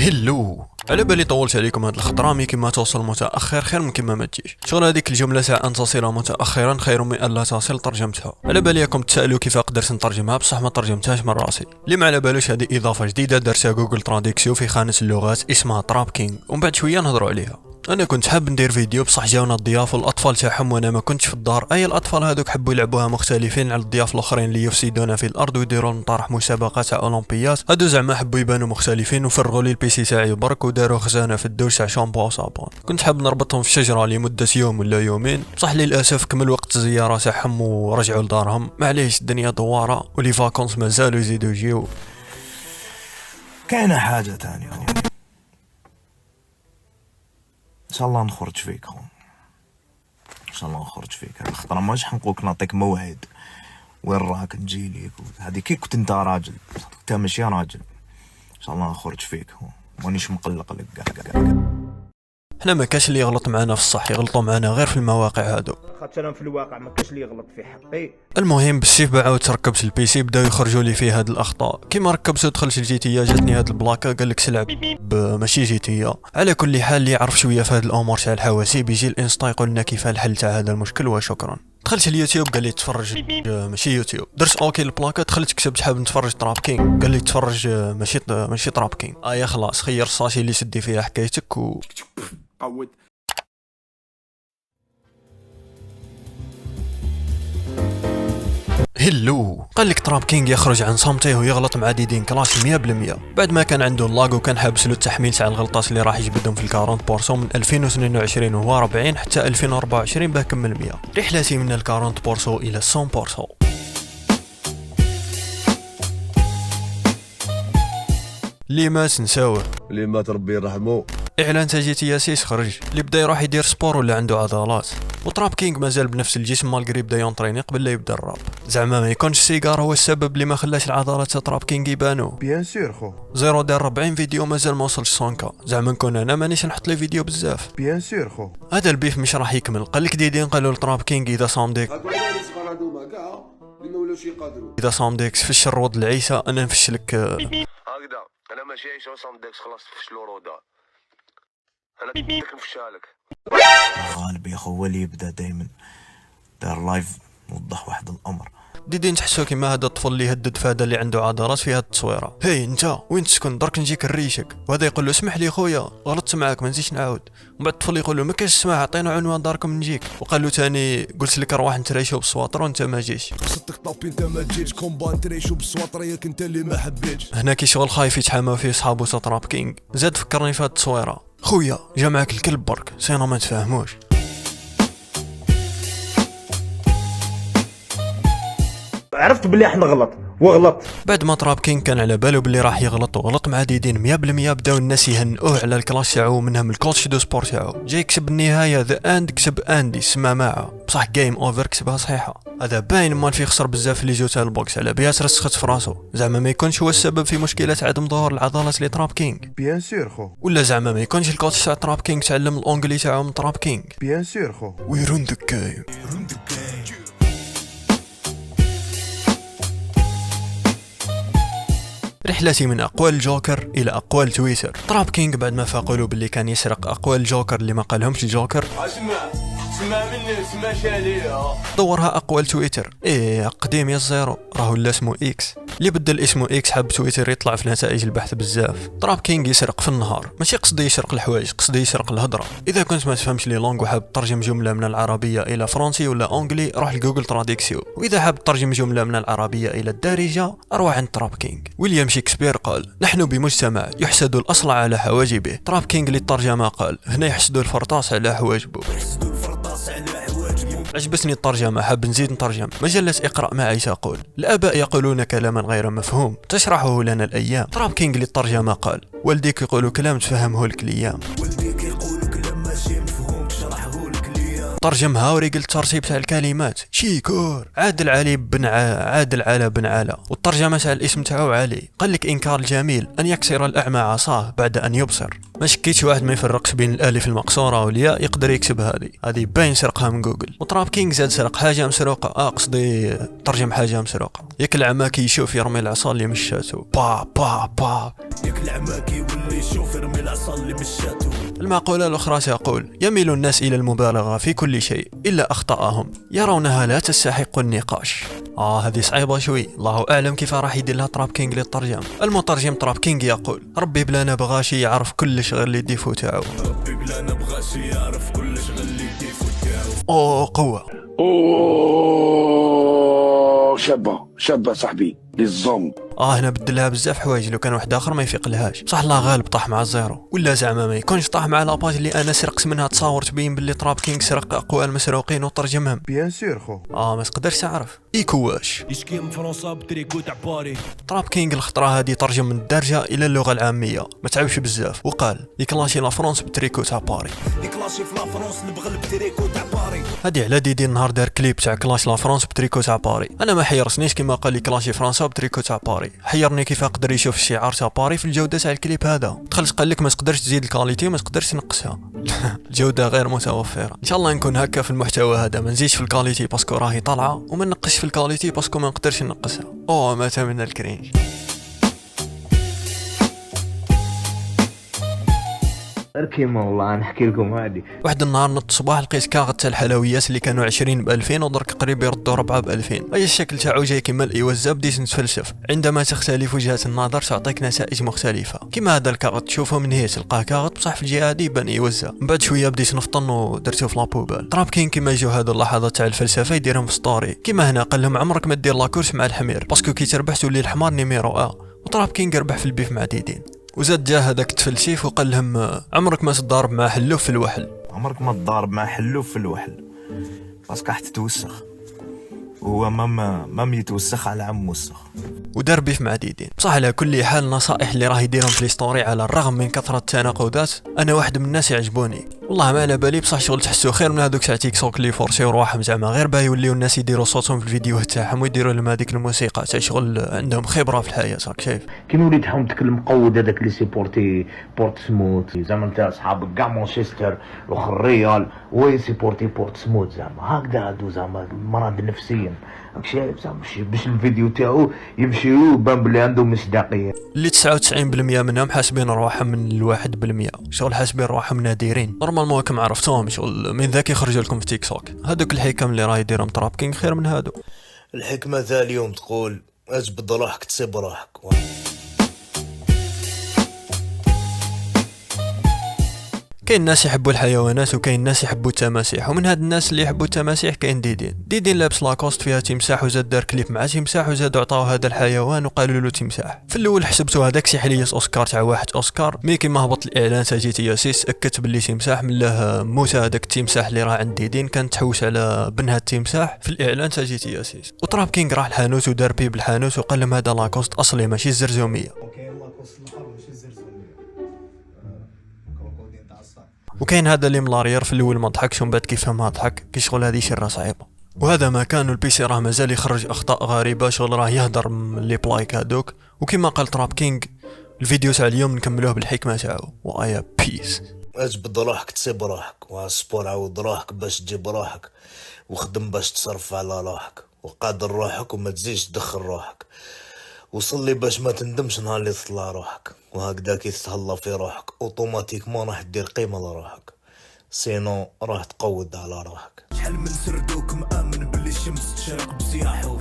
هلو، على بالي طولت عليكم هاد الخطره، مي كيما توصل متاخر خير من كيما ما تجيش. شغل هذيك الجمله تاع ان تصل متاخرا خير من ان لا تصل ترجمتها. على بالي راكم تسالوا كيف قدرت نترجمها، بصح ما ترجمتهاش من راسي. اللي ما على بالوش هذه اضافه جديده دارتها جوجل تراديكسيون في خانه اللغات اسمها تراب كينغ، ومن بعد شويه نهضروا عليها. انا كنت حاب ندير فيديو بصح جاونا الضياف والاطفال تاعهم وانا ما كنتش في الدار. اي الاطفال هذوك حبوا يلعبوها مختلفين على الضياف الاخرين اللي يفسدون في الارض ويديروا المطارح مسابقات تاع اولمبيات. هادو زعما حبوا يبانوا مختلفين وفرغوا لي البيسي تاعي برك وداروا خزانه في الدوش تاع شامبو وصابون. كنت حاب نربطهم في شجره لمده يوم ولا يومين، بصح للاسف كمل وقت الزياره تاعهم ورجعوا لدارهم. معليش الدنيا دواره ولي فاكونس مازالوا يزيدوا يجيو. كاينه حاجه تانية ان شاء الله نخرج فيك خو، ان شاء الله نخرج فيك. هاد الخطره ماش حنقولك نعطيك موعد وين راك نجي ليك، هذه كي كنت انت راجل انت ماشي راجل. ان شاء الله نخرج فيك خو، مانيش مقلق لك كاع. حنا ما كاش اللي يغلط معنا في الصح، يغلطوا معنا غير في المواقع هادو. خاطر انا في الواقع ما كاش اللي يغلط في حقي. المهم بالسيف بعاود تركبت البيسي بداو يخرجوا لي فيه هاد الاخطاء. كيما ركبت ودخلت الجيتيه جاتني هاد البلاكه قال لك سلعب ماشي جيتيه. على كل حال اللي يعرف شويه في هاد الامور تاع الحواسيب يجي الانستا يقول لنا كيف الحل تاع هذا المشكل وشكرا. دخلت اليوتيوب قال لي تفرج ماشي يوتيوب، درت اوكي البلاكه، دخلت كتبت حاب نتفرج تراب كينغ قال لي تفرج ماشي تراب كينغ. يا خلاص خير الصاشي اللي سدي فيها حكايتك قود هلو. قال لك تراب كينغ يخرج عن صمته ويغلط مع ديدين كلاش 100% بعد ما كان عنده اللاغ وكان حابس له التحميل تاع الغلطات اللي راح يجبدهم في الكارونت بورسو من 2022 وهو 40 حتى 2024 باه كمل 100. رحلتي من الكارونت بورسو الى 100 بورسو. اللي مات نساوه، اللي مات ربي يرحمو. اعلان تاع جي تي 6 خرج، اللي بدا يروح يدير سبور ولا عنده عضلات. وتراب كينغ مازال بنفس الجسم مالغري بدا يونطريني قبل لا يبدا الراب. زعما ما يكونش السيجار هو السبب اللي ما خلاش العضلات تاع تراب كينغ يبانو. بيان سور خو، زيرو دار 40 فيديو مازال ما وصلش 100K. زعما نكون انا مانيش نحط لي فيديو بزاف. بيان سور خو. هذا البيف مش راح يكمل. قال لك ديدين قالوا لتراب كينغ اذا صامديك اذا صامديكس فش الرود العيسى انا نفشلك. هكذا انا ماشي عايش وصام داكس خلاص تفشلو رودا انا نفشالك. غالب يا خو هو اللي يبدا دائما دار لايف نوضح واحد الامر. ديدين تحسوا كيما هذا الطفل اللي يهدد فهذا اللي عنده عضلات في هذه التصويره. هي انت وين تسكن درك نجيك نريشك، وهذا يقول له اسمح لي خويا غلطت معاك ما نزيدش نعاود. ومن بعد الطفل يقول له ما كاش سماح عطينا عنوان داركم نجيك. وقال له ثاني قلت لك روح نتريشو بالسواطر وانت ما جيش. قصدك طابي انت ما جيتش كومبان تريشو بالسواطر ياك انت اللي ما حبيتش. هنا كي شغل خايف يتحامى فيه صحابو تراب كينغ. زاد فكرني في هذه التصويره. خويا جا معاك الكلب برك سينا ما تفهموش. عرفت بلي راح نغلط وغلط. بعد ما تراب كينغ كان على باله باللي راح يغلط وغلط مع ديدين 100%، بداو الناس يهنئوه على الكلاس تاعو منهم الكوتش دو سبور تاعو. جاي يكسب النهايه ذا اند كسب اندي سما معه، بصح جيم اوفر كسبها صحيحه. هذا باين مال فيه خسر بزاف اللي جو تاع البوكس على بيات رسخت في راسو. زعما ما يكونش هو السبب في مشكله عدم ظهور العضلات لتراب كينغ. بيان سور خو. ولا زعما ما يكونش الكوتش تاع تراب كينغ تعلم الانجلي تاعو من تراب كينغ. بيان سور خو. ويرون ذا جيم. رحلتي من اقوال الجوكر الى اقوال تويتر. تراب كينغ بعد ما فاقوا باللي كان يسرق اقوال الجوكر اللي ما قالهمش الجوكر، اسمع مني اسمع شاليه دورها اقوال تويتر. قديم يا الزيرو راهو لا اسمه اكس. اللي بدل اسمه اكس حب تويتر يطلع في نتائج البحث بزاف. تراب كينغ يسرق في النهار، ماشي قصدي يسرق الحوايج، قصدي يسرق الهضره. اذا كنت ما تفهمش لي لونغ وحاب ترجم جمله من العربيه الى فرنسي ولا انجلي روح لجوجل تراديكسيون. واذا حاب ترجم جمله من العربيه الى الدارجه اروح عند تراب كينغ. ويليام شكسبير قال نحن بمجتمع يحسد الاصلع على حواجبه. تراب كينغ للترجمه قال هنا يحسدوا الفرطاس على حواجبه. عجبتني الترجمة، حاب نزيد نترجم. مجلة اقرأ معي تقول الآباء يقولون كلاما غير مفهوم تشرحه لنا الأيام. تراب كينغ للترجمة قال والديك يقولوا كلام تفهمه لك الأيام. ترجمها وريقل الترتيب تاع الكلمات شيكور عادل علي عادل على بن علا، والترجمه تاع الاسم تاعو علي. قال لك انكار الجميل ان يكسر الاعمى عصاه بعد ان يبصر. ما شكيتش واحد ما يفرقش بين الالف المقصوره والياء يقدر يكتب هذه باين سرقها من جوجل. وتراب كينغ زاد سرق حاجه مسروقه، قصدي ترجم حاجه مسروقه. ياك العمى كيشوف يرمي العصا اللي مشاتو با با با. ياك العمى كيولي يشوف يرمي العصا اللي مشاتو. المقولة الأخرى تقول: يميل الناس إلى المبالغة في كل شيء إلا أخطاءهم، يرونها لا تستحق النقاش. هذه صعيبة شوي، الله أعلم كيف راح يدير لها تراب كينغ للترجمة. المترجم تراب كينغ يقول: ربي بلا نبغاشي يعرف كلش غير اللي ديفو تاعو. ربي بلا نبغاشي يعرف كلش غير اللي ديفو تاعو. قوة. شابة صاحبي للزوم. هنا بدلها بزاف حوايج، لو كان واحد اخر ما يفيق لهاش. صح الله غالب طاح مع الزيرو، ولا زعما ما يكونش طاح مع لاباج اللي انا سرقت منها تصاور تبين باللي تراب كينغ سرق اقوى المسروقين وترجمهم. بيان سور خو. ما تقدرش تعرف كواش يشكي من فرنسا بتريكو تاع باري. تراب كينغ الخطره هذه ترجم من الدارجه الى اللغه العاميه، ما تعبش بزاف، وقال: يكلاشي لا فرنسا بتريكو تاع باري. يكلاشي في لا فرنسا نبغى بتريكو تاع باري. هذه على ديدي النهار دار كليب تاع كلاش لا فرنسا بتريكو تاع باري. انا ما حيرسنيش كيما قال لي كلاشي فرنسا بتريكو تاع باري، حيرني كيف قدر يشوف الشعار تاع باري في الجوده تاع الكليب هذا. دخلت قال لك ما تقدرش تزيد الكاليتي ما تقدرش تنقصها. الجوده غير متوفره. ان شاء الله نكون هكا في المحتوى هذا، ما نزيدش في الكاليتي باسكو راهي طالعه، وما نقصش في الكاليتي باسكو ما نقدرش نقصها. مات من الكرينج. كيما والله نحكي لكم هذه. واحد النهار نط صباح لقيت كاغط تاع الحلويات اللي كانوا 20 ب2000 ودرك قريب يردوا 4 ب2000. اي الشكل تاعو جاي كيما الايوزا. بديت نتفلسف، عندما تختلف وجهات النظر تعطيك نتائج مختلفه. كيما هذا الكاغط تشوفه من هي تلقاه كاغط بصح في الجهه هذه يبان ايوزا. من بعد شويه بديت نفطن ودرتو في لابوبال. تراب كين كيما يجيو هذو اللحظات تاع الفلسفه يديرهم في ستوري. كيما هنا قال لهم عمرك ما دير لاكورس مع الحمير باسكو كي تربح تولي الحمار نيميرو وتراب كين ربح في البيف مع ديدين. وزاد جا هذاك التفلسيف وقال لهم عمرك ما تضارب مع حلوف في الوحل. عمرك ما تضارب مع حلوف في الوحل باسكو راح تتوسخ، هو ما يتوسخ على عم وسخ. ودار بيف مع ديدين. بصح على كل حال النصائح اللي راه يديرهم في الستوري على الرغم من كثره التناقضات انا واحد من الناس يعجبوني. والله ما على بالي بصح شغل تحسو خير من هذوك تاع تيك توك اللي فورسيو رواحهم زعما غير باه يوليو الناس يديروا صوتهم في الفيديوهات تاعهم ويديروا لهم هذيك الموسيقى تاع شغل عندهم خبره في الحياه. راك شايف كي نولي تحاول تكلم مقود هذاك اللي سيبورتي بورتسموث زعما نتا صحابك كاع مانشستر واخر الريال وين سيبورتي بورتسموث زعما هكذا هادو زعما مرض نفسيا. راك شايف زعما باش الفيديو تاعو يمشي وبان بلي عنده مصداقيه. اللي 99% منهم حاسبين رواحهم من 1%، شغل حاسبين رواحهم نادرين. نورمالمون كما عرفتوهم شغل من ذاك يخرج لكم في تيك توك. هذوك الحكم اللي راه يديرهم تراب كينغ خير من هادو. الحكمه ذا اليوم تقول اجبد روحك تصيب روحك. كاين ناس يحبوا الحيوانات وكاين ناس يحبوا التماسيح، ومن هاد الناس اللي يحبوا التماسيح كاين ديدين لابس لاكوست فيها تمساح وزاد دار كليب مع تمساح وزاد عطاوه هذا الحيوان وقالوا له تمساح. في الاول حسبتو هذاك سحليه اوسكار تاع واحد اوسكار، مي كيما هبط الاعلان تاع جي تي اس تاكدت باللي تمساح ملاه موسى هذاك التمساح اللي راه عند ديدين كان تحوس على بن هاد التمساح في الاعلان تاع جي تي اس. وتراب كينغ راح الحانوت ودار بيب الحانوت وقال لهم هذا لاكوست اصلي ماشي الزرزوميه. وكاين هذا اللي ملارير في الاول ما ضحكش ومن بعد كيفهمها ضحك كي شغل هذه شره صعيبه. وهذا ما كان البي سي راه مازال يخرج اخطاء غريبه شغل راه يهدر من لي بلايك هذوك. وكما قال تراب كينغ الفيديو تاع اليوم نكملوه بالحكمه تاعو وايا بيس. اجبد روحك تصيب روحك والسبور عود روحك باش تجيب روحك وخدم باش تصرف على روحك وقادر روحك وما تزيدش تدخل روحك وصلي باش ما تندمش نهار اللي تطلع روحك. وهكذا كي تهلا في روحك اوتوماتيكمون راح تدير قيمه لروحك سينو راح تقود على روحك. شحال من سردوك مآمن باللي الشمس تشرق بسياحو